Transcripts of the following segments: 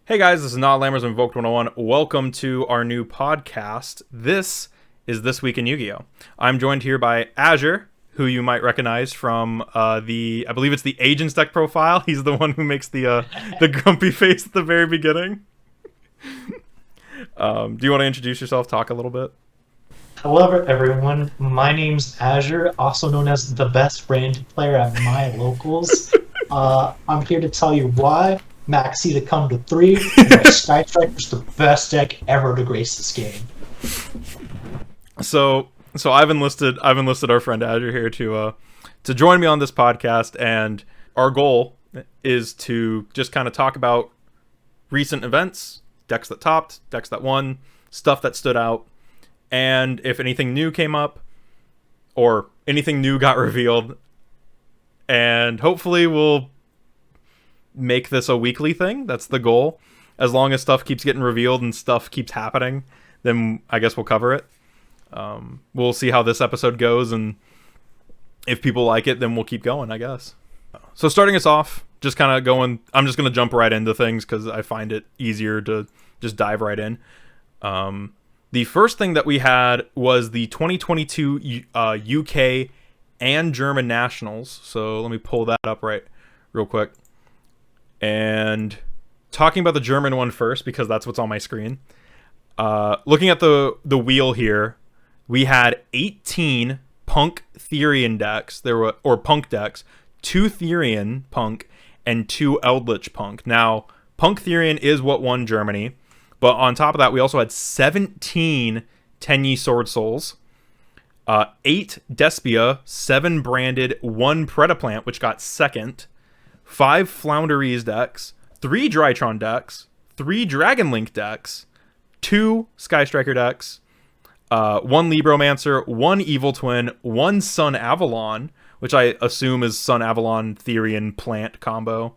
Hey guys, this is Not Lammers Invoked 101. Welcome to our new podcast. This is This Week in Yu-Gi-Oh! I'm joined here by Azure, who you might recognize from I believe it's the Agents deck profile. He's the one who makes the grumpy face at the very beginning. Do you want to introduce yourself, talk a little bit? Hello everyone, my name's Azure, also known as the best branded player at my locals. I'm here to tell you why Maxi to come to 3, and Sky Strike is the best deck ever to grace this game. So I've enlisted our friend Azure here to join me on this podcast, and our goal is to just kind of talk about recent events, decks that topped, decks that won, stuff that stood out, and if anything new came up or anything new got revealed. And hopefully we'll make this a weekly thing. That's the goal. As long as stuff keeps getting revealed and stuff keeps happening, then I guess we'll cover it. We'll see how this episode goes, and if people like it, then we'll keep going, I guess. So starting us off, just kind of going, I'm just going to jump right into things because I find it easier to just dive right in. The first thing that we had was the 2022 UK and German Nationals. So let me pull that up real quick. And talking about the German one first, because that's what's on my screen. Looking at the wheel here, we had 18 Punk Therian decks. Punk decks, 2 Therian Punk and 2 Eldritch Punk. Now, Punk Therian is what won Germany, but on top of that, we also had 17 Tenyi Sword Souls, 8 Despia, 7 Branded, 1 Predaplant, which got second, 5 Flounderies decks, 3 Drytron decks, 3 Dragon Link decks, 2 Sky Striker decks, 1 Libromancer, 1 Evil Twin, 1 Sun Avalon, which I assume is Sun Avalon Therian Plant combo,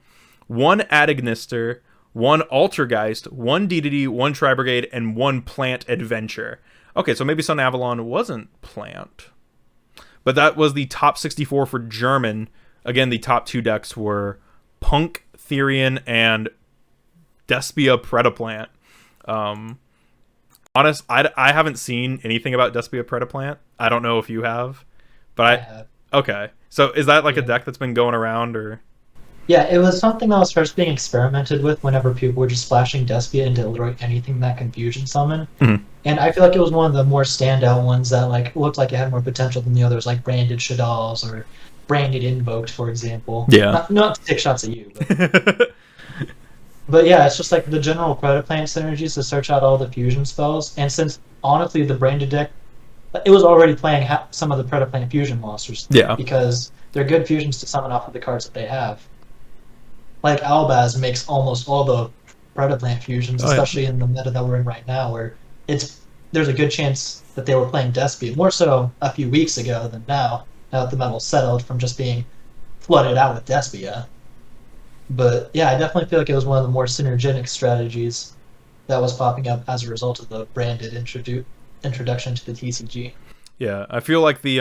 1 Adagnister, 1 Altergeist, 1 DDD, 1 Tri-Brigade, and 1 Plant Adventure. Okay, so maybe Sun Avalon wasn't Plant. But that was the top 64 for German. Again, the top 2 decks were Punk Therian and Despia Predaplant. I haven't seen anything about Despia Predaplant. I don't know if you have, but I have. Okay, so is that like a deck that's been going around, or? Yeah, it was something that was first being experimented with whenever people were just splashing Despia into literally anything that can fusion summon. Mm-hmm. And I feel like it was one of the more standout ones that like looked like it had more potential than the others, like Branded Shaddolls or Branded Invoked, for example. Yeah. Not to take shots at you, but... But yeah, it's just like the general Predaplant synergies to search out all the fusion spells. And since, honestly, the Branded deck, it was already playing some of the Predaplant fusion monsters. Yeah. Because they're good fusions to summon off of the cards that they have. Like Albaz makes almost all the Predaplant fusions, especially in the meta that we're in right now, where there's a good chance that they were playing Despia, more so a few weeks ago than now that the meta settled from just being flooded out with Despia. But yeah, I definitely feel like it was one of the more synergetic strategies that was popping up as a result of the Branded introduction to the TCG. Yeah, I feel like the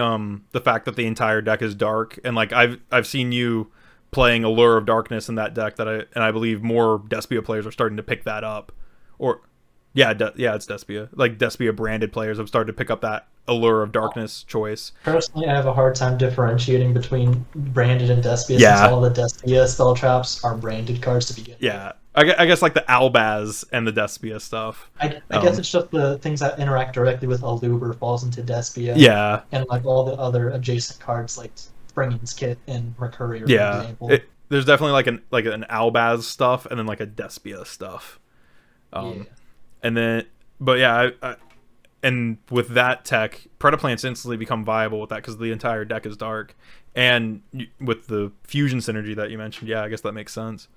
fact that the entire deck is dark, and like I've seen you playing Allure of Darkness in that deck, I believe more Despia players are starting to pick that up. Or it's Despia. Like Despia branded players have started to pick up that Allure of Darkness choice. Personally, I have a hard time differentiating between Branded and Despia, since all the Despia spell traps are branded cards to begin with. Yeah, I guess like the Albaz and the Despia stuff. I guess it's just the things that interact directly with Aluber falls into Despia. Yeah. And like all the other adjacent cards like Springing's Kit and Mercurier, for example. There's definitely like an Albaz stuff and then like a Despia stuff. And then, but yeah, and with that tech, Predaplants instantly become viable with that because the entire deck is dark. And with the fusion synergy that you mentioned, yeah, I guess that makes sense.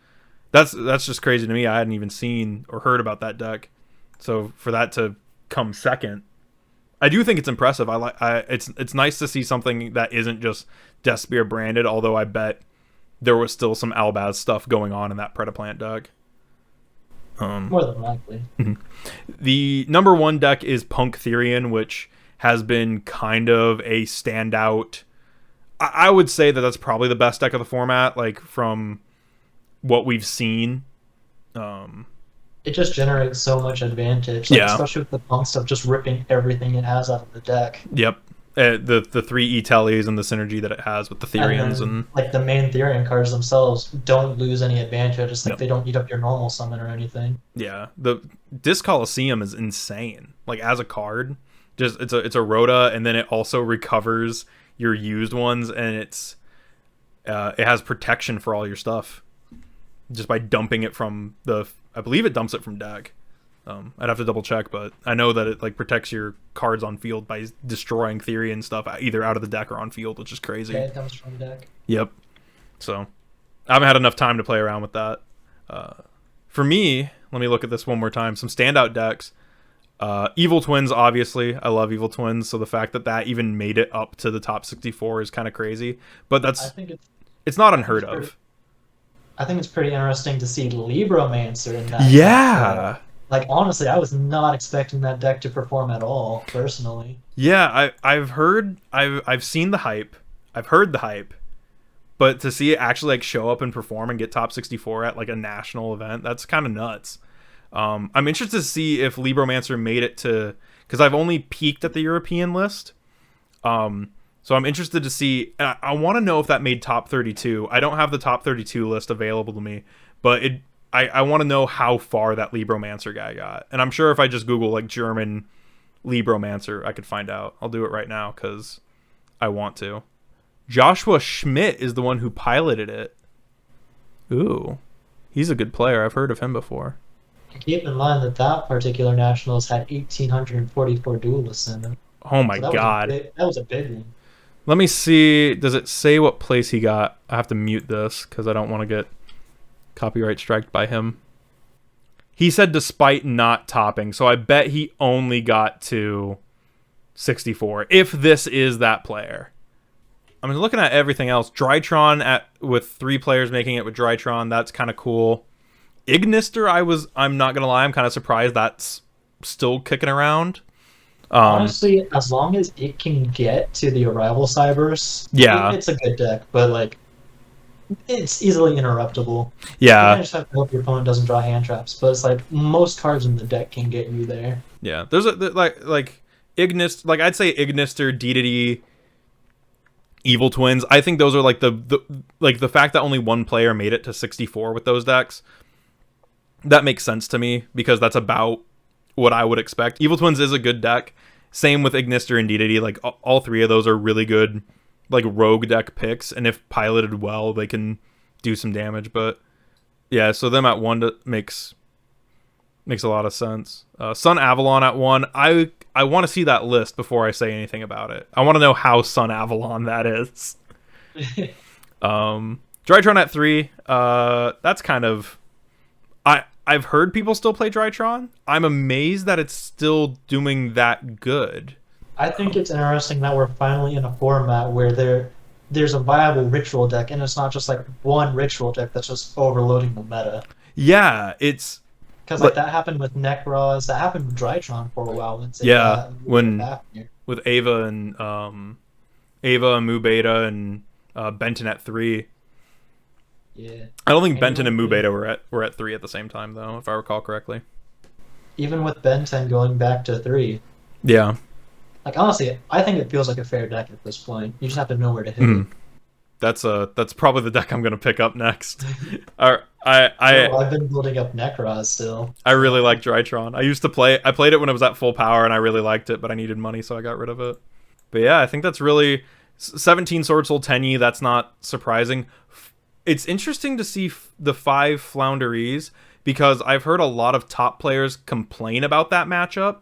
That's just crazy to me. I hadn't even seen or heard about that deck. So for that to come second, I do think it's impressive. It's nice to see something that isn't just Despia branded, although I bet there was still some Albaz stuff going on in that Predaplant deck. More than likely. The number 1 deck is Punk Therian, which has been kind of a standout I would say that that's probably the best deck of the format, like from what we've seen. It just generates so much advantage, like, especially with the punk stuff, just ripping everything it has out of the deck. Yep. The 3 E-Tellies and the synergy that it has with the Therians and like the main Therian cards themselves don't lose any advantage. It's like they don't eat up your normal summon or anything. Yeah, the Disc Coliseum is insane. Like as a card, just it's a Rhoda, and then it also recovers your used ones, and it has protection for all your stuff just by dumping it from I believe it dumps it from deck. I'd have to double check, but I know that it like protects your cards on field by destroying Therian stuff either out of the deck or on field, which is crazy. Yeah, it comes from deck. Yep. So I haven't had enough time to play around with that. For me, let me look at this one more time. Some standout decks. Evil Twins, obviously. I love Evil Twins, so the fact that even made it up to the top 64 is kind of crazy. But it's not unheard of. I think it's pretty interesting to see Libromancer in that. Yeah. Like, honestly, I was not expecting that deck to perform at all, personally. Yeah, I've seen the hype. I've heard the hype. But to see it actually like show up and perform and get top 64 at like a national event, that's kind of nuts. I'm interested to see if Libromancer made it to, because I've only peeked at the European list. So I'm interested to see, and I want to know if that made top 32. I don't have the top 32 list available to me, but I want to know how far that Libromancer guy got. And I'm sure if I just Google like German Libromancer, I could find out. I'll do it right now because I want to. Joshua Schmidt is the one who piloted it. Ooh, he's a good player. I've heard of him before. Keep in mind that particular Nationals had 1,844 duelists in it. Oh my god. That was a big one. Let me see. Does it say what place he got? I have to mute this because I don't want to get copyright striked by him. He said despite not topping, so I bet he only got to 64, if this is that player. I'm looking at everything else. Drytron with 3 players making it with Drytron, that's kind of cool. Ignister, I'm not gonna lie, I'm kind of surprised that's still kicking around. Honestly, as long as it can get to the Arrival Cybers, it's a good deck, but like it's easily interruptible. Yeah. You just have to hope your opponent doesn't draw hand traps, but it's like most cards in the deck can get you there. Yeah. There's like Ignister, like I'd say Ignister, DDD, Evil Twins. I think those are like the fact that only one player made it to 64 with those decks. That makes sense to me because that's about what I would expect. Evil Twins is a good deck. Same with Ignister and DDD. Like all 3 of those are really good, like rogue deck picks, and if piloted well, they can do some damage. But yeah, so them at 1 makes a lot of sense. Sun Avalon at 1. I want to see that list before I say anything about it. I want to know how Sun Avalon that is. Drytron at 3. That's kind of. I've heard people still play Drytron. I'm amazed that it's still doing that good. I think it's interesting that we're finally in a format where there's a viable ritual deck, and it's not just like one ritual deck that's just overloading the meta. Yeah, it's because like that happened with Necros, that happened with Drytron for a while. With Ava and Mu Beta and Benton at 3. Yeah. I don't think Benton and Mu Beta were at 3 at the same time though, if I recall correctly. Even with Benton going back to 3. Yeah. Like honestly, I think it feels like a fair deck at this point. You just have to know where to hit it. That's probably the deck I'm gonna pick up next. I've been building up Necros still. I really like Drytron. I played it when it was at full power and I really liked it, but I needed money so I got rid of it. But yeah, I think that's really 17 Sword Soul Tenyi, that's not surprising. It's interesting to see the 5 Flounderies because I've heard a lot of top players complain about that matchup.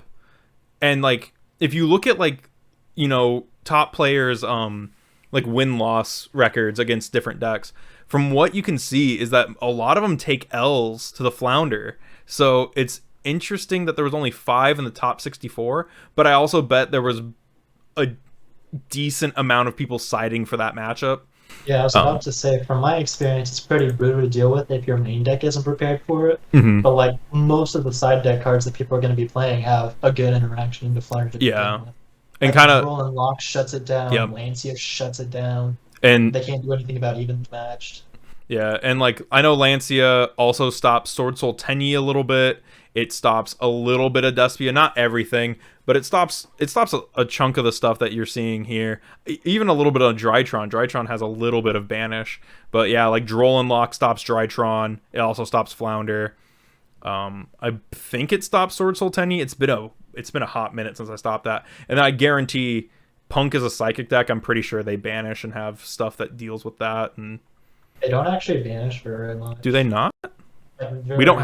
And like if you look at like, you know, top players like win-loss records against different decks, from what you can see is that a lot of them take L's to the Flounder. So it's interesting that there was only 5 in the top 64, but I also bet there was a decent amount of people siding for that matchup. Yeah, I was about to say, from my experience, it's pretty brutal to deal with if your main deck isn't prepared for it. Mm-hmm. But like most of the side deck cards that people are going to be playing have a good interaction into Flounder. Yeah, and kind of Rolling Lock shuts it down. Yep. Lancia shuts it down. And they can't do anything about even matched. yeah, and like I know Lancia also stops Sword Soul Tenyi a little bit. It stops a little bit of Despia, not everything, but it stops a chunk of the stuff that you're seeing here. Even a little bit of Drytron. Drytron has a little bit of Banish, but yeah, like Droll Lock stops Drytron. It also stops Flounder. I think it stops Sword Soul Tenyi. It's been a hot minute since I stopped that, and I guarantee Punk is a Psychic deck. I'm pretty sure they banish and have stuff that deals with that. And they don't actually banish very much. Do they not? Like, we don't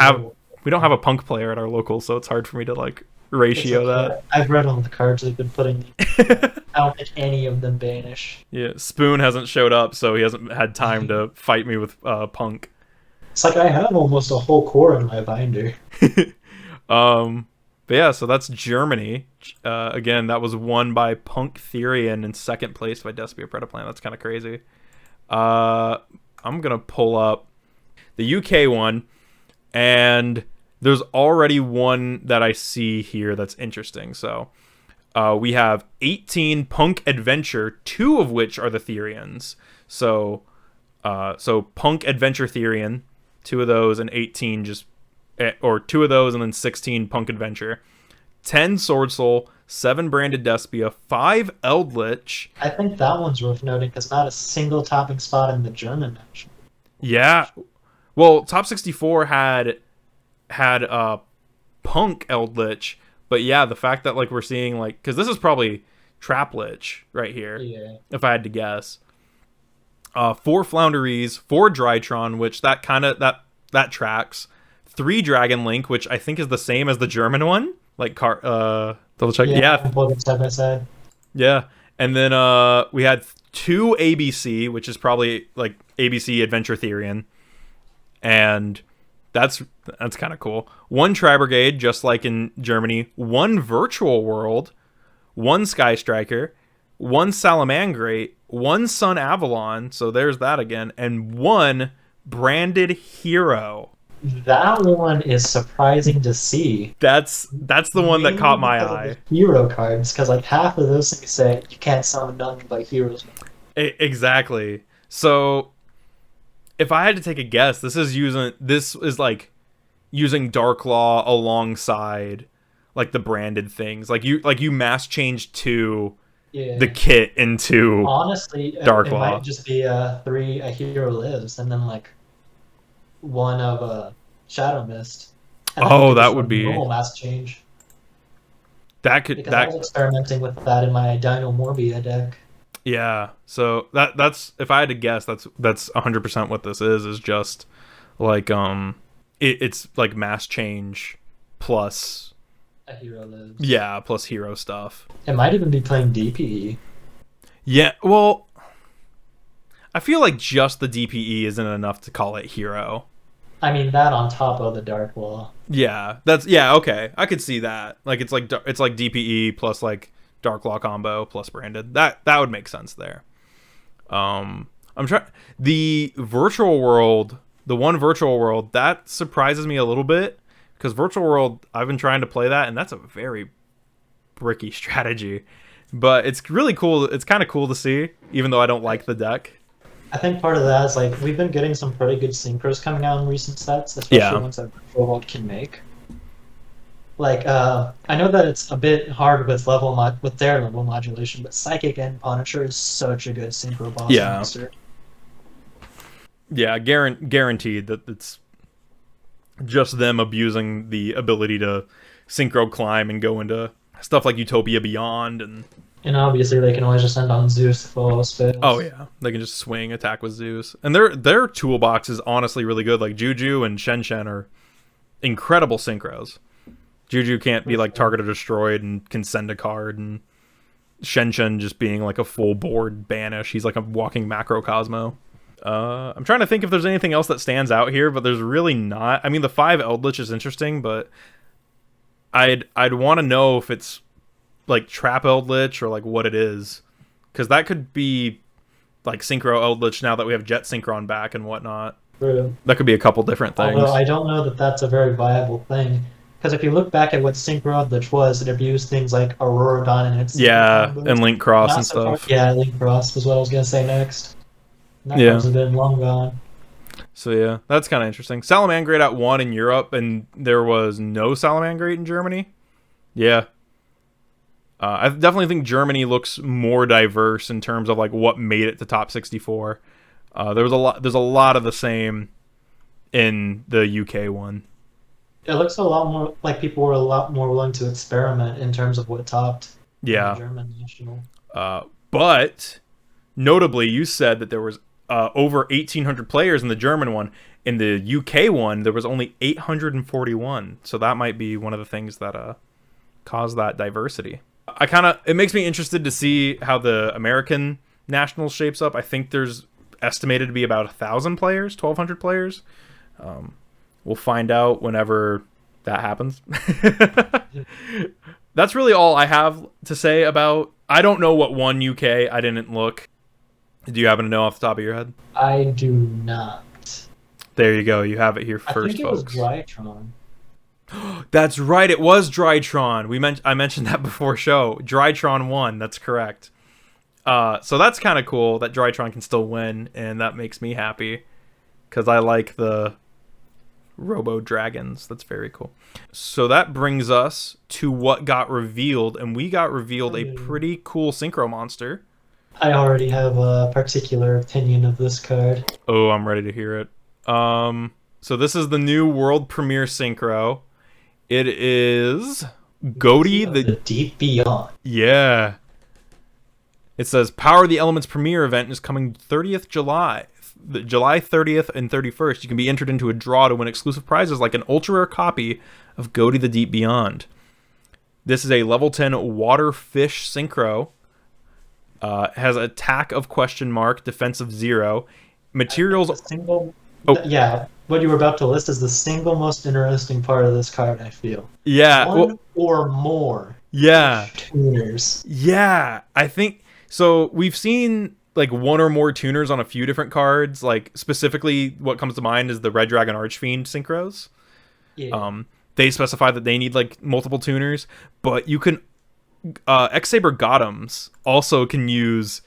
have a Punk player at our local, so it's hard for me to like ratio that. I've read all the cards they've been putting. I don't think any of them banish. Yeah, Spoon hasn't showed up, so he hasn't had time to fight me with Punk. It's like I have almost a whole core in my binder. But yeah, so that's Germany. Again, that was won by Punk Therian and second place by Despia Predaplan. That's kind of crazy. I'm going to pull up the UK one, and there's already one that I see here that's interesting. So we have 18 Punk Adventure, 2 of which are the Therians. So Punk Adventure Therian, 2 of those, and 18 or 2 of those, and then 16 Punk Adventure. 10 Sword Soul, 7 Branded Despia, 5 Eldritch. I think that one's worth noting because not a single topping spot in the German match. Yeah. Well, Top 64 had Punk Eldritch, but yeah, the fact that like we're seeing like, because this is probably Traplich right here, if I had to guess. 4 Flounderies, 4 Drytron, which that tracks. 3 Dragon Link, which I think is the same as the German one. Like double check. Yeah. Side by side. Yeah. And then we had 2 ABC, which is probably like ABC Adventure Therian. And that's kind of cool. 1 Tri Brigade, just like in Germany. 1 Virtual World. 1 Sky Striker. 1 Salamangrate. 1 Sun Avalon. So there's that again. And 1 Branded Hero. That one is surprising to see. That's the one that caught my eye. Hero cards, because like half of those things say you can't summon none by heroes. Exactly. So if I had to take a guess, this is like using Dark Law alongside like the branded things. Like you mass change to the kit into honestly Dark it Law. Might just be 3 a hero lives and then like 1 of Shadow Mist. That would be normal mass change. I was experimenting with that in my Dino Morbia deck. Yeah, so that's if I had to guess, that's 100% what this is just like it's like mass change plus a hero lives. Yeah, plus hero stuff. It might even be playing DPE. Yeah, well, I feel like just the DPE isn't enough to call it hero. I mean, that on top of the Dark Law. Yeah, okay. I could see that. Like it's like DPE plus like Dark Law combo plus branded. That would make sense there. I'm trying the virtual world, the 1 virtual world that surprises me a little bit because virtual world I've been trying to play that and that's a very bricky strategy, but it's really cool. It's kind of cool to see, even though I don't like the deck. I think part of that is like we've been getting some pretty good synchros coming out in recent sets, especially ones that Virtual World can make. Like I know that it's a bit hard with with their level modulation, but Psychic and Punisher is such a good synchro boss monster. Yeah, guaranteed that it's just them abusing the ability to synchro climb and go into stuff like Utopia Beyond and obviously they can always just end on Zeus if all else fails. Oh yeah, they can just swing attack with Zeus, and their toolbox is honestly really good. Like Juju and Shen are incredible synchros. Juju can't be like targeted or destroyed and can send a card, and Shen just being like a full board banish. He's like a walking macrocosmo. I'm trying to think if there's anything else that stands out here, but there's really not. I mean, the 5 Eldritch is interesting, but I'd want to know if it's like Trap Eldritch or like what it is, because that could be like Synchro Eldritch now that we have Jet Synchron back and whatnot. True. That could be a couple different things. Although I don't know that that's a very viable thing, because if you look back at what Synchro Eldritch was, it abused things like Auroradon and its and Link Cross and stuff. Yeah, Link Cross was what I was gonna say next. That Yeah. card's been long gone. So yeah, that's kind of interesting. Salamangreat at 1 in Europe, and there was no Salamangreat in Germany. Yeah. I definitely think Germany looks more diverse in terms of like what made it to top 64. There's a lot of the same in the UK one. It looks a lot more like people were a lot more willing to experiment in terms of what topped in the Yeah. German national. But notably, you said that there was over 1,800 players in the German one. In the UK one, there was only 841. So that might be one of the things that caused that diversity. It makes me interested to see how the American national shapes up. I think there's estimated to be about 1,000 players, 1,200 players. We'll find out whenever that happens. That's really all I have to say about. I don't know what won UK. I didn't look. Do you happen to know off the top of your head? I do not. There you go. You have it here first, I think it was folks. Drytron. That's right. It was Drytron. I mentioned that before show. Drytron won. That's correct. So that's kind of cool that Drytron can still win, and that makes me happy because I like the Robo Dragons. That's very cool. So that brings us to what got revealed, and we got revealed a pretty cool Synchro Monster. I already have a particular opinion of this card. Oh, I'm ready to hear it. So this is the new world premiere Synchro. It is Goaty The Deep Beyond. Yeah. It says Power of the Elements premiere event is coming 30th July. July 30th and 31st. You can be entered into a draw to win exclusive prizes like an ultra rare copy of Goaty the Deep Beyond. This is a level 10 water fish synchro. Has attack of question mark, defense of 0. Materials. Yeah, what you were about to list is the single most interesting part of this card, I feel. Yeah. One or more. Yeah. Tuners. Yeah. I think so. We've seen like one or more tuners on a few different cards. Like specifically, what comes to mind is the Red Dragon Archfiend synchros. Yeah. They specify that they need like multiple tuners, but you can. X-Saber Gothams also can use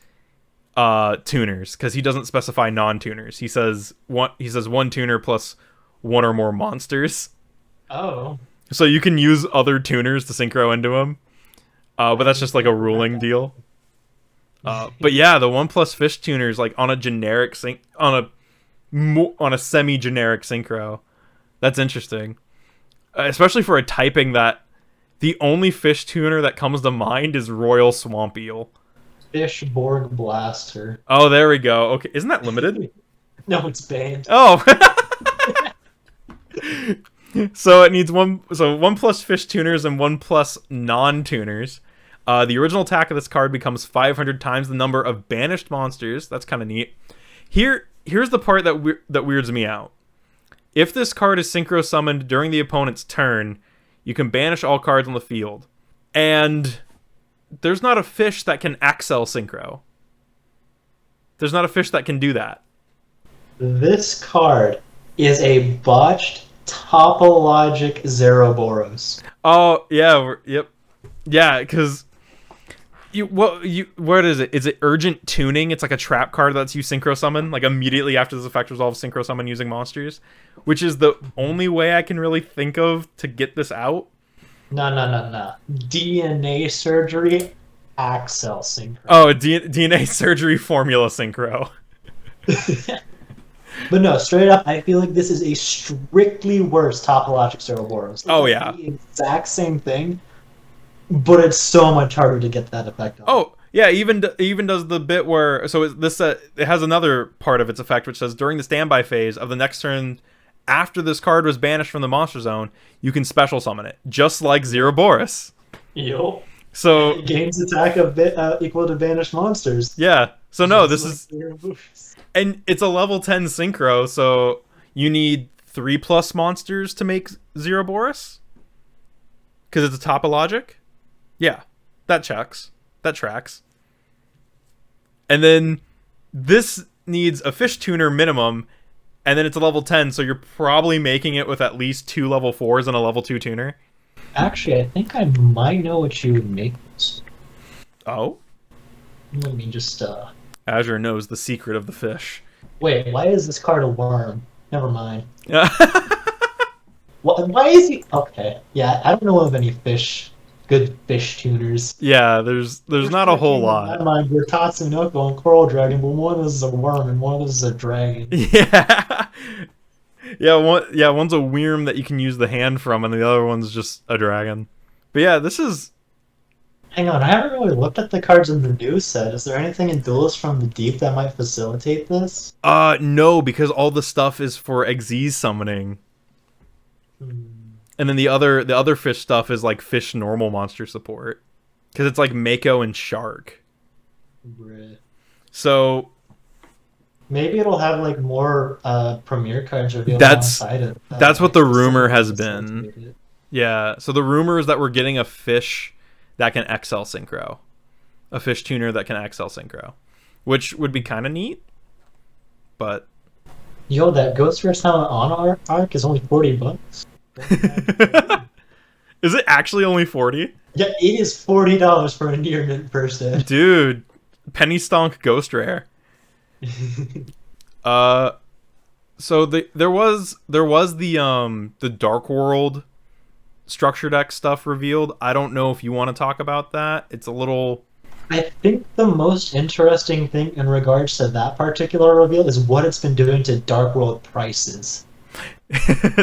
tuners because he doesn't specify non-tuners. He says one tuner plus one or more monsters. Oh. So you can use other tuners to synchro into him. But that's just like a ruling deal. But yeah, the 1+ fish tuners like on a generic on a semi-generic synchro. That's interesting. Especially for a typing that the only fish tuner that comes to mind is Royal Swamp Eel. Fishborg Blaster. Oh, there we go. Okay, isn't that limited? No, it's banned. Oh. So it needs 1+ fish tuners and 1+ non-tuners. The original attack of this card becomes 500 times the number of banished monsters. That's kind of neat. Here's the part that weirds me out. If this card is synchro summoned during the opponent's turn, you can banish all cards on the field. And there's not a fish that can Axel synchro. There's not a fish that can do that. This card is a botched topologic Zeroboros. Oh, yeah, yep. Yeah, because what is it? Is it urgent tuning? It's like a trap card that lets you synchro summon, like immediately after this effect resolves, synchro summon using monsters, which is the only way I can really think of to get this out. No. DNA surgery, Axel synchro. Oh, DNA surgery formula synchro. But no, straight up, I feel like this is a strictly worse topologic Zeroboros. Oh yeah, the exact same thing, but it's so much harder to get that effect on. Oh yeah, even does the bit where it has another part of its effect which says during the standby phase of the next turn after this card was banished from the monster zone, you can special summon it, just like Zeroboros. Yo. So it gains attack equal to banished monsters. Yeah. So no, this is Zeroboros. And it's a level 10 synchro, so you need 3+ monsters to make Zeroboros? Because it's a topologic? Yeah, that checks. That tracks. And then this needs a fish tuner minimum, and then it's a level 10, so you're probably making it with at least 2 level 4s and a level 2 tuner. Actually, I think I might know what you would make this. Oh? Let me just, Azure knows the secret of the fish. Wait, why is this card a worm? Never mind. Yeah. Why is he? Okay, yeah, I don't know of any good fish tuners. Yeah, there's First not a that whole came to my lot. mind were Tatsunoko and Coral Dragon, but one is a worm and one is a dragon. Yeah. One's a worm that you can use the hand from, and the other one's just a dragon. But yeah, this is Hang on, I haven't really looked at the cards in the new set. Is there anything in Duelist from the Deep that might facilitate this? no, because all the stuff is for Xyz summoning. Hmm. And then the other fish stuff is like fish normal monster support. Because it's like Mako and Shark. Right. So Maybe it'll have like more premier cards revealed that's alongside it. that's what Might the rumor has facilitate been. it. Yeah. So the rumor is that we're getting a fish that can XL synchro. A fish tuner that can XL synchro. Which would be kind of neat. But Yo, that Ghost Rush Talent on arc is only $40. is it actually only 40? Yeah, it is $40 for a near mint person. Dude, penny stonk ghost rare. Uh so there was the Dark World structure deck stuff revealed. I don't know if you want to talk about that. It's a little I think the most interesting thing in regards to that particular reveal is what it's been doing to Dark World prices.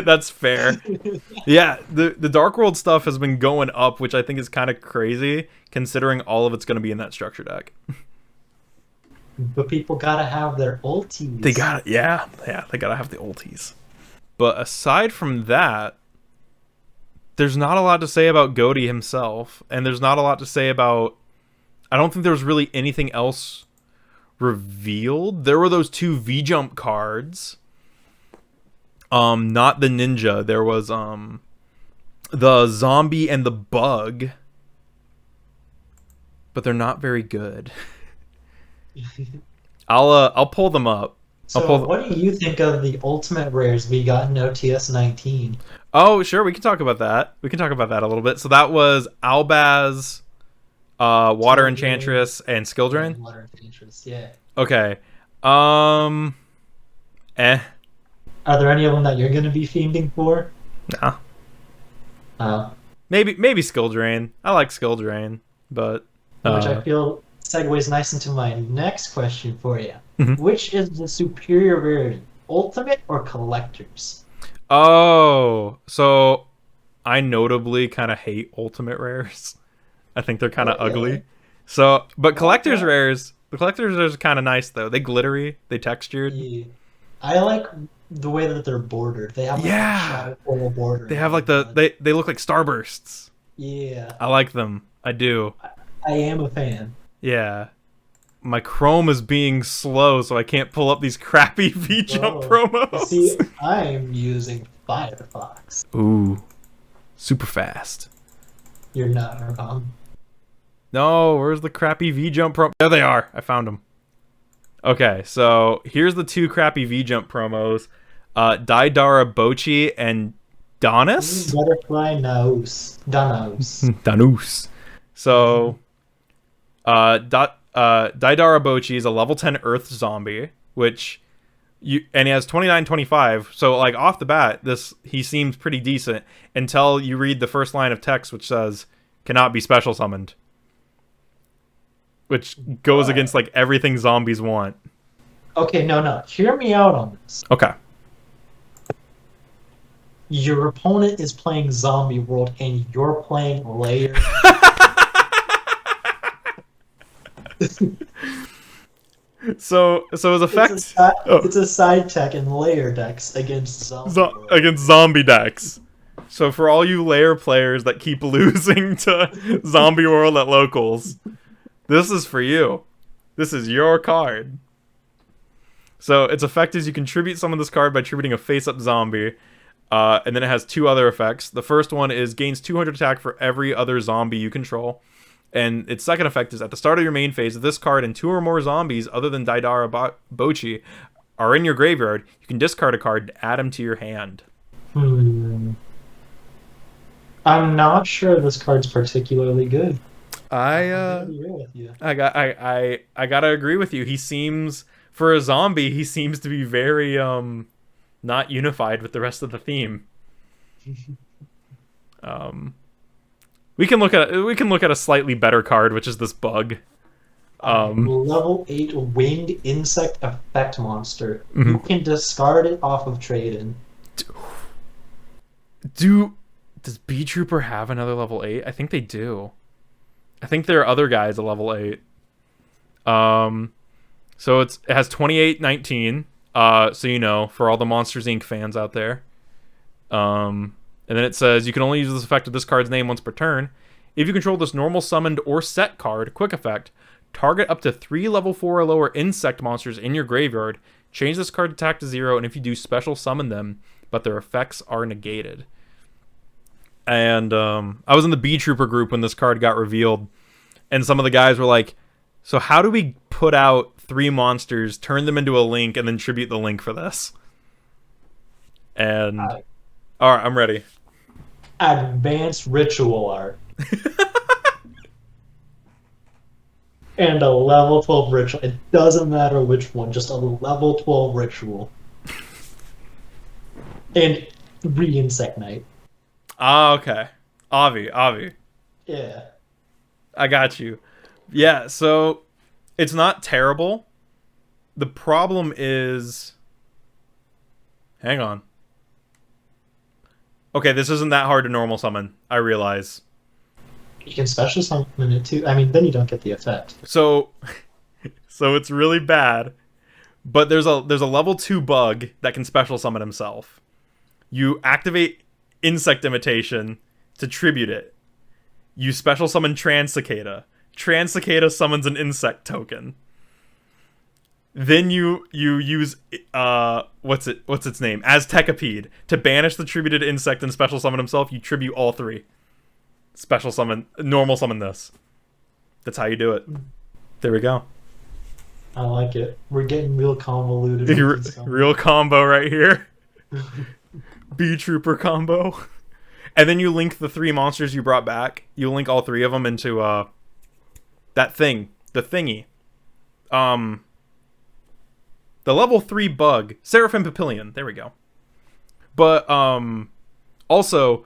that's fair. Yeah, the Dark World stuff has been going up, which I think is kind of crazy considering all of it's going to be in that structure deck. But people gotta have their ulties. They got they got to have the ulties. But aside from that, there's not a lot to say about Goaty himself, and there's not a lot to say about. I don't think there's really anything else revealed. There were those 2 V Jump cards. Not the ninja. There was the zombie and the bug, but they're not very good. I'll pull them up. So, what do you think of the ultimate rares we got in OTS 19? Oh, sure, we can talk about that. We can talk about that a little bit. So that was Albaz, Water Enchantress, and Skill Drain. Water Enchantress, yeah. Okay. Eh. Are there any of them that you're going to be fiending for? Nah. Maybe Skill Drain. I like Skill Drain, but Which I feel segues nice into my next question for you. Mhm. Which is the superior rarity, ultimate or collectors? Oh, so I notably kind of hate ultimate rares. I think they're kind of ugly. So, but collector's rares, the collector's rares are kind of nice though. They glittery, they textured. Yeah. I like the way that they're bordered. They have like a shadow floral border. They have like they look like starbursts. Yeah. I like them. I do. I am a fan. Yeah. My Chrome is being slow, so I can't pull up these crappy V-Jump promos. See, I'm using Firefox. Ooh. Super fast. You're not wrong. No, where's the crappy V-Jump promo? There they are. I found them. Okay, so here's the 2 crappy V-Jump promos. Daidara Bochi and Donis? Butterfly Nose. Danos. Danus. So, Daidara Bochi is a level 10 Earth zombie, which and he has 29-25. So like off the bat, he seems pretty decent until you read the first line of text, which says cannot be special summoned, which goes against like everything zombies want. Okay, no. Hear me out on this. Okay. Your opponent is playing Zombie World and you're playing Layer. So as effect, it's a side tech and layer decks against zombie decks. So for all you layer players that keep losing to Zombie World at locals, this is for you. This is your card. So its effect is you contribute summon this card by attributing a face-up zombie, and then it has 2 other effects. The first one is gains 200 attack for every other zombie you control. And its second effect is at the start of your main phase, if this card and 2 or more zombies other than Daidara Bochi are in your graveyard, you can discard a card to add them to your hand. I'm not sure this card's particularly good. I gotta agree with you. He seems, for a zombie, he seems to be very not unified with the rest of the theme. We can look at a slightly better card, which is this bug. Level 8 winged insect effect monster. Mhm. You can discard it off of trade-in. Does B Trooper have another level 8? I think they do. I think there are other guys at level 8. So it has 2819. So for all the Monsters Inc. fans out there. And then it says you can only use this effect with this card's name once per turn. If you control this normal summoned or set card, quick effect, target up to 3 level 4 or lower insect monsters in your graveyard. Change this card's attack to 0, and if you do, special summon them, but their effects are negated. And I was in the B Trooper group when this card got revealed, and some of the guys were like, so how do we put out 3 monsters, turn them into a link, and then tribute the link for this? And alright, I'm ready. Advanced ritual art. And a level 12 ritual. It doesn't matter which one, just a level 12 ritual. And 3 Insect Knight. Ah, okay. Avi. Yeah. I got you. Yeah, so it's not terrible. The problem is... Hang on. Okay, this isn't that hard to normal summon, I realize. You can special summon it too. I mean, then you don't get the effect. So it's really bad. But there's a level 2 bug that can special summon himself. You activate Insect Imitation to tribute it. You special summon Transcicada. Transcicada summons an insect token. Then you use what's its name? Aztecapede to banish the tributed insect and special summon himself. You tribute all 3. Special summon, normal summon this. That's how you do it. There we go. I like it. We're getting real convoluted. Real combo right here. B Trooper combo. And then you link the 3 monsters you brought back. You link all 3 of them into that thing, the thingy. The level 3 bug, Seraphim Papillion. There we go. But also,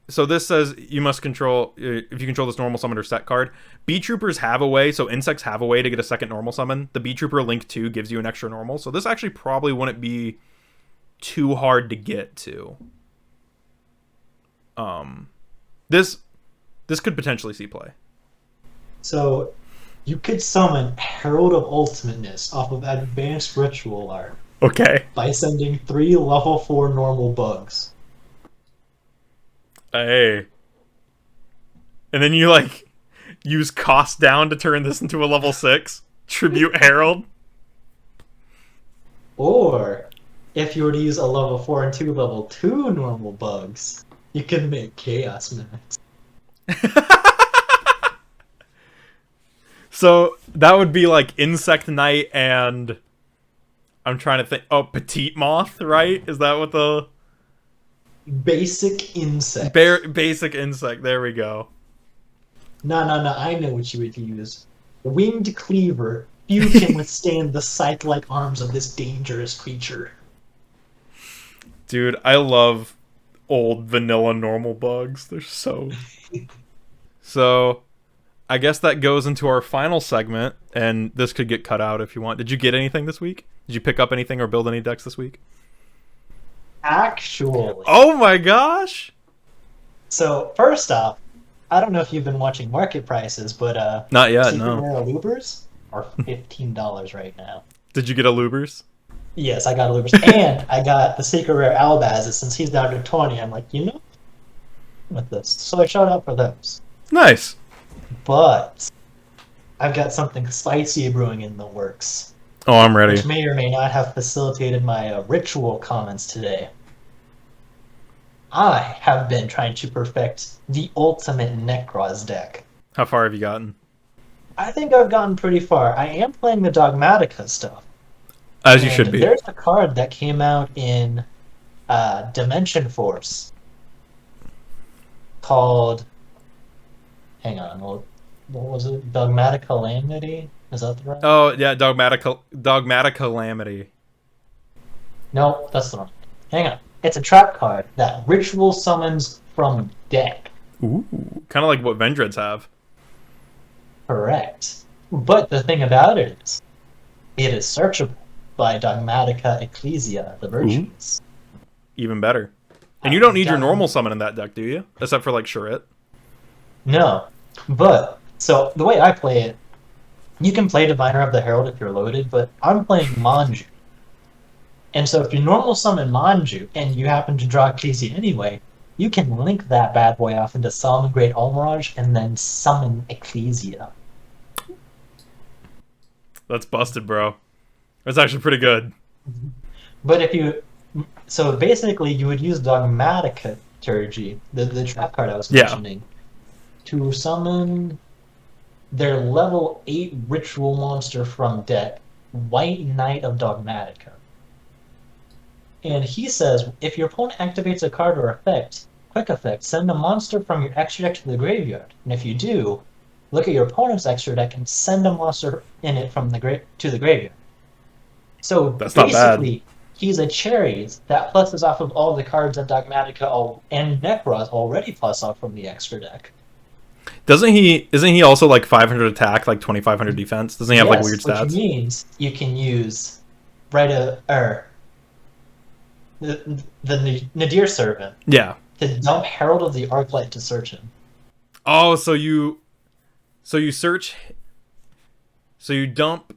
so this says you must control, if you control this normal summon or set card. B Troopers have a way, so insects have a way to get a second normal summon. The B Trooper Link 2 gives you an extra normal, so this actually probably wouldn't be too hard to get to. This could potentially see play. So you could summon Herald of Ultimateness off of Advanced Ritual Art. Okay. By sending 3 level 4 normal bugs. Hey. And then you use cost down to turn this into a level 6 Tribute Herald. Or if you were to use a level 4 and 2 level 2 normal bugs, you can make Chaos Mimics. So that would be like Insect Knight and I'm trying to think. Oh, Petite Moth, right? Is that what the basic insect? Basic insect. There we go. No. I know what you would use. Winged Cleaver. You can withstand the scythe-like arms of this dangerous creature. Dude, I love old vanilla normal bugs. They're so... So, I guess that goes into our final segment, and this could get cut out if you want. Did you get anything this week? Did you pick up anything or build any decks this week? Actually. Oh my gosh! So, first off, I don't know if you've been watching market prices, but not yet, Secret no. Rare Lubers are $15 right now. Did you get a Lubers? Yes, I got a Lubers. And I got the Secret Rare Albazes. Since he's down to 20, I'm like, with this. So I showed up for those. Nice. But I've got something spicy brewing in the works. Oh, I'm ready. Which may or may not have facilitated my ritual comments today. I have been trying to perfect the ultimate Necros deck. How far have you gotten? I think I've gotten pretty far. I am playing the Dogmatica stuff. As you should be. There's a card that came out in Dimension Force called... Hang on, what was it? Dogmatic Calamity? Is that the right? Oh yeah, dogmatic calamity. No, that's the wrong. Hang on. It's a trap card that ritual summons from deck. Ooh, kind of like what Vendreads have. Correct. But the thing about it is searchable by Dogmatica Ecclesia, the Virtuous. Even better. And you don't need your normal summon in that deck, do you? Except for like Chirrut. No. But, so the way I play it, you can play Diviner of the Herald if you're loaded, but I'm playing Manju. And so if you normal summon Manju and you happen to draw Ecclesia anyway, you can link that bad boy off into Summon Great Almirage and then summon Ecclesia. That's busted, bro. That's actually pretty good. But if you... So basically, you would use Dogmatica Liturgy, the trap card I was mentioning, to summon their level 8 ritual monster from deck, White Knight of Dogmatica. And he says, if your opponent activates a card or effect, quick effect, send a monster from your extra deck to the graveyard. And if you do, look at your opponent's extra deck and send a monster in it from to the graveyard. So that's not bad. He's a cherry that pluses off of all the cards that Dogmatica and Necros already plus off from the extra deck. Isn't he also like 500 attack, like 2500 defense? Doesn't he have like weird stats? Which means you can use the Nadir Servant. Yeah. To dump Herald of the Arclight to search him. Oh, so you dump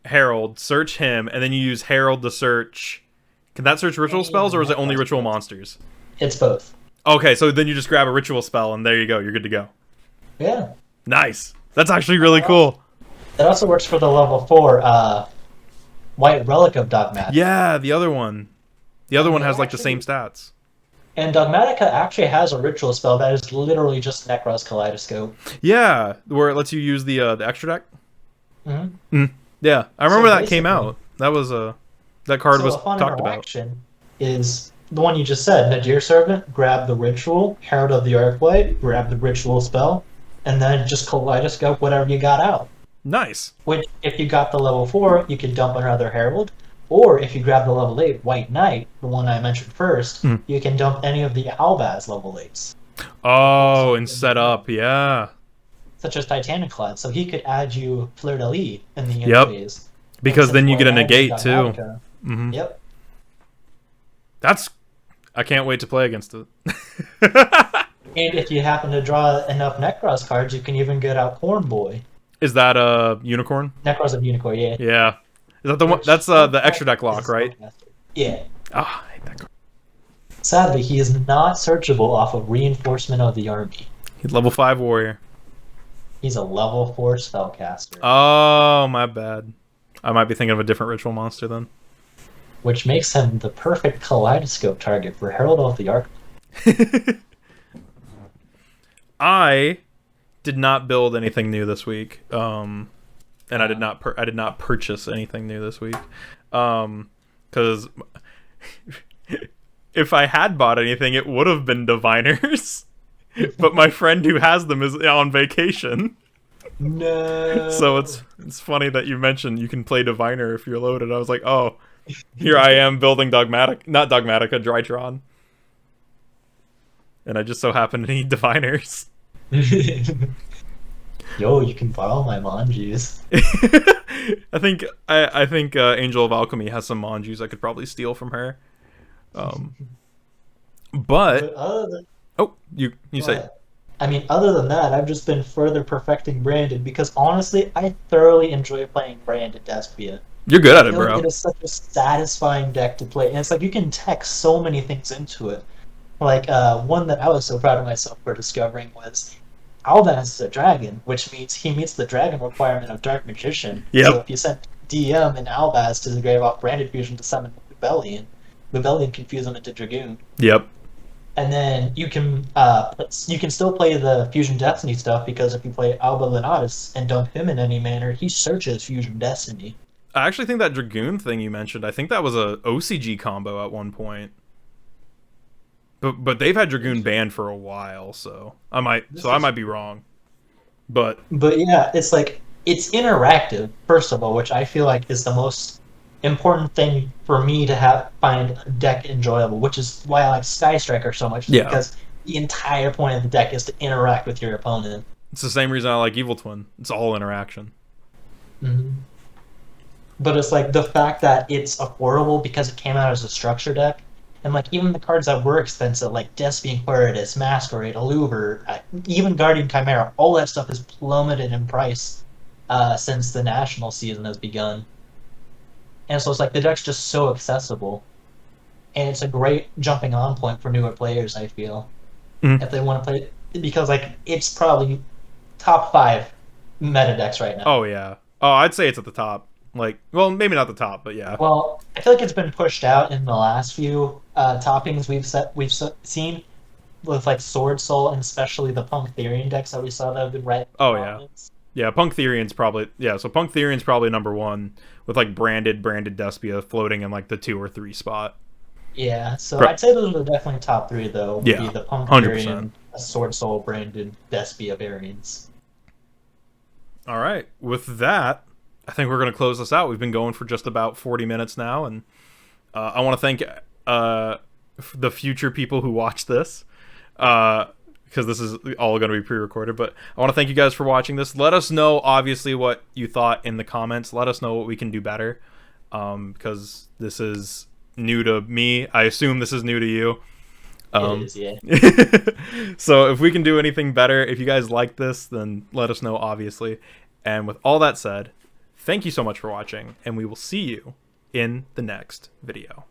Herald, search him, and then you use Herald to search. Can that search ritual spells, or is it only ritual monsters? It's both. Okay, so then you just grab a ritual spell, and there you go. You're good to go. Yeah. Nice. That's actually really cool. That also works for the level 4 White Relic of Dogmatica. Yeah, the other one. The other one has like the same stats. And Dogmatica actually has a ritual spell that is literally just Necros Kaleidoscope. Yeah, where it lets you use the extra deck. Mm-hmm. Yeah, I remember that came out. That was that card was talked about. Is the one you just said, Nadir Servant, grab the ritual, Herald of the Arclight, grab the ritual spell, and then just Kaleidoscope whatever you got out. Nice. Which, if you got the level 4, you can dump another Herald, or if you grab the level 8 White Knight, the one I mentioned first, you can dump any of the Albaz level 8s. Oh, and set up, yeah. Such as Titaniclad, so he could add you Fleur de Lis in the end phase. Because then you get a negate too. Mm-hmm. Yep. I can't wait to play against it. And if you happen to draw enough Necros cards, you can even get out Corn Boy. Is that a unicorn? Necros of Unicorn, yeah. Yeah. Is that the one? That's the extra deck lock, right? Yeah. Ah, I hate that card. Sadly, he is not searchable off of Reinforcement of the Army. He's level 5 warrior. He's a level 4 spellcaster. Oh, my bad. I might be thinking of a different ritual monster then. Which makes him the perfect Kaleidoscope target for Herald of the Arc. I did not build anything new this week, and I did not purchase anything new this week, because if I had bought anything, it would have been Diviners. But my friend who has them is on vacation. No. So it's funny that you mentioned you can play Diviner if you're loaded. I was like, oh, here I am building not Dogmatica, Drytron. And I just so happen to need Diviners. Yo, you can borrow my Manjus. I think Angel of Alchemy has some Manjus I could probably steal from her. But you say. I mean, other than that, I've just been further perfecting Branded because honestly, I thoroughly enjoy playing Branded Despia. You're good at it, bro. It is such a satisfying deck to play, and it's like you can tech so many things into it. Like one that I was so proud of myself for discovering was Albaz is a dragon, which means he meets the dragon requirement of Dark Magician. Yep. So if you send DM and Albaz to the grave off Branded Fusion to summon Rebellion can fuse him into Dragoon. Yep. And then you can still play the Fusion Destiny stuff because if you play Alba Lenatus and dump him in any manner, he searches Fusion Destiny. I actually think that Dragoon thing you mentioned, I think that was a OCG combo at one point. But they've had Dragoon banned for a while, so I might be wrong. But yeah, it's like it's interactive, first of all, which I feel like is the most important thing for me to find a deck enjoyable, which is why I like Sky Striker so much, because the entire point of the deck is to interact with your opponent. It's the same reason I like Evil Twin. It's all interaction. Mm-hmm. But it's like the fact that it's affordable because it came out as a structure deck, and like even the cards that were expensive, like Despian Quiritus, Masquerade, Aluber, even Guardian Chimera, all that stuff has plummeted in price since the national season has begun. And so it's like the deck's just so accessible, and it's a great jumping on point for newer players, I feel, if they want to play it, because like it's probably top 5 meta decks right now. Oh yeah. Oh, I'd say it's at the top. Like, well, maybe not the top, but yeah. Well, I feel like it's been pushed out in the last few toppings we've seen with like Sword Soul and especially the Punk Therian decks that we saw that have been right. Oh yeah. Yeah, Punk Therian's probably so Punk Therian's probably number 1 with like branded Despia floating in like the 2 or 3 spot. Yeah, so I'd say those are definitely top 3 though. Would be the Punk 100%. Therian, Sword Soul branded Despia variants. All right, with that, I think we're going to close this out. We've been going for just about 40 minutes now, and I want to thank the future people who watch this, because this is all going to be pre-recorded, but I want to thank you guys for watching this. Let us know, obviously, what you thought in the comments. Let us know what we can do better, because this is new to me. I assume this is new to you. It is, yeah. So if we can do anything better, if you guys like this, then let us know, obviously. And with all that said, thank you so much for watching, and we will see you in the next video.